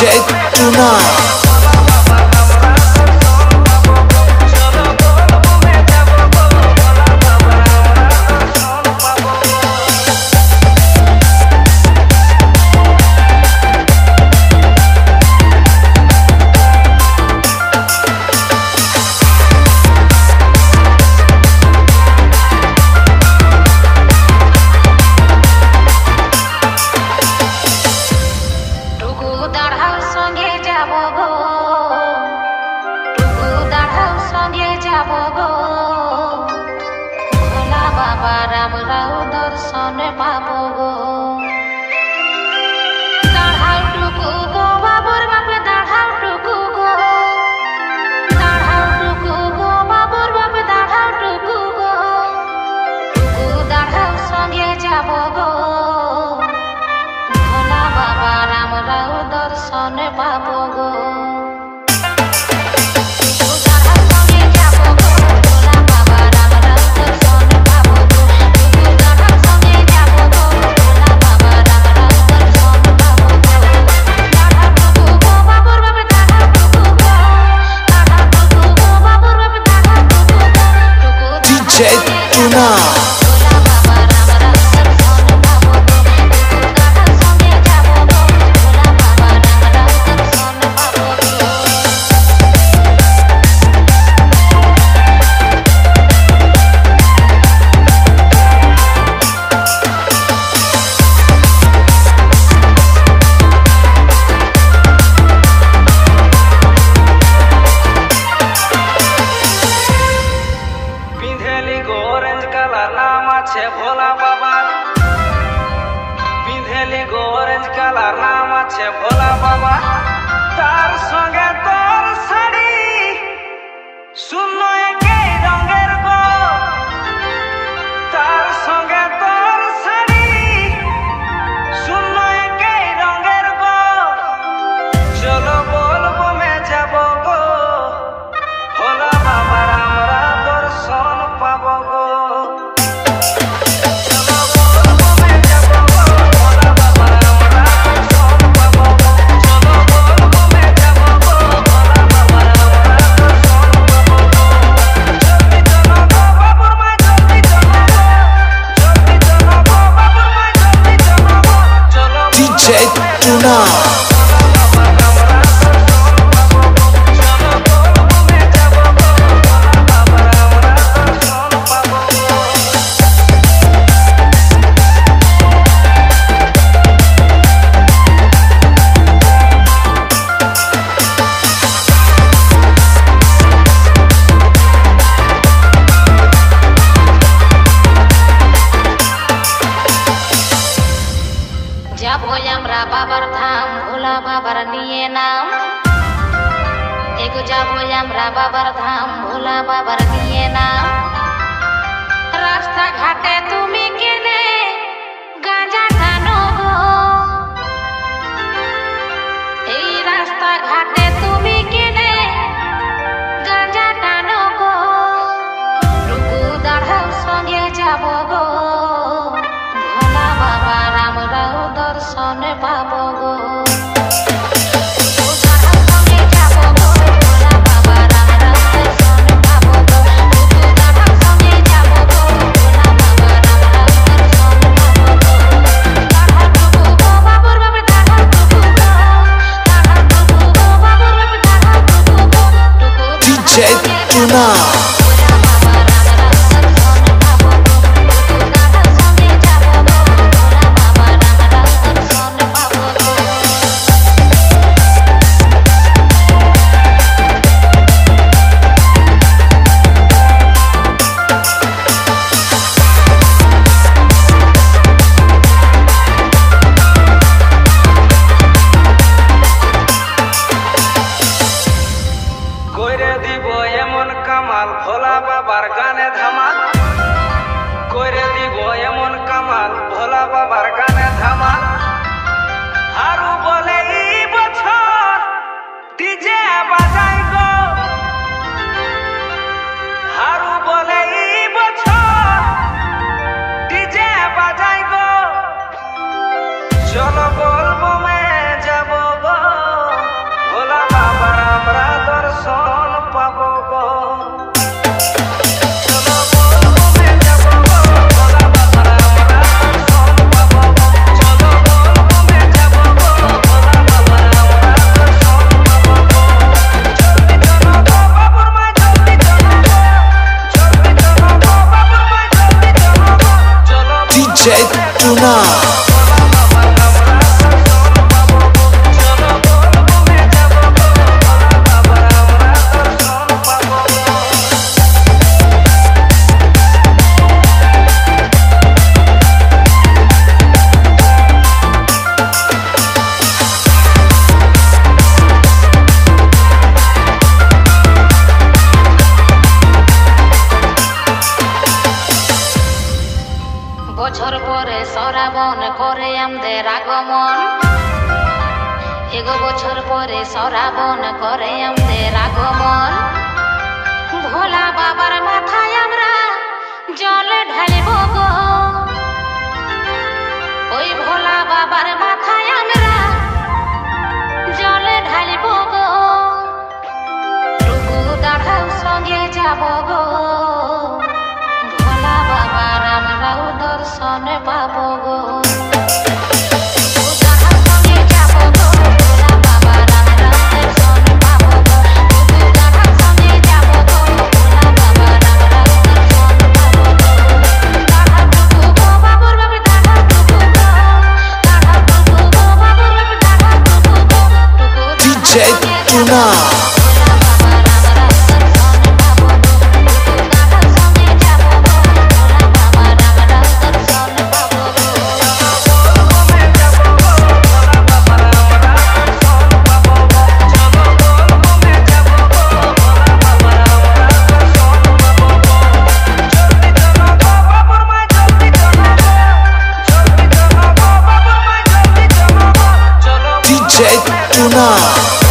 DJ Tonight. Bhola बाबा तार संगे तोर साड़ी सुनो एके रंगेर गो तार संगे तोर साड़ी सुनो एके रंगेर गो चलो बोलबो में जाबो गो भोला बाबा हमरा दर्शन पाबो गो बाबर धाम भोला बाबर निये नाम एगो जाबो हमरा बाबर धाम भोला बाबर निये नाम रास्ता घाटे तुमी केने गांजा टानो गो এই রাস্তা ঘাটে তুমি কেনে গাঁজা টানো গো টুকু দাঁড়াও সঙ্গে যাব গো ভোলা বাবা রামরাও দর্শন পাবো গো বছর পরে শ্রাবণ করে আমাদের আগমন, ভোলা বাবার মাথায় আমরা জল ঢালব গো। ওই ভোলা বাবার মাথায় আমরা জল ঢালব গো। টুকু দাঁড়াও সঙ্গে যাব গো, ভোলা বাবার আমরাও দর্শন পাব গো। Tuna DJ Tuna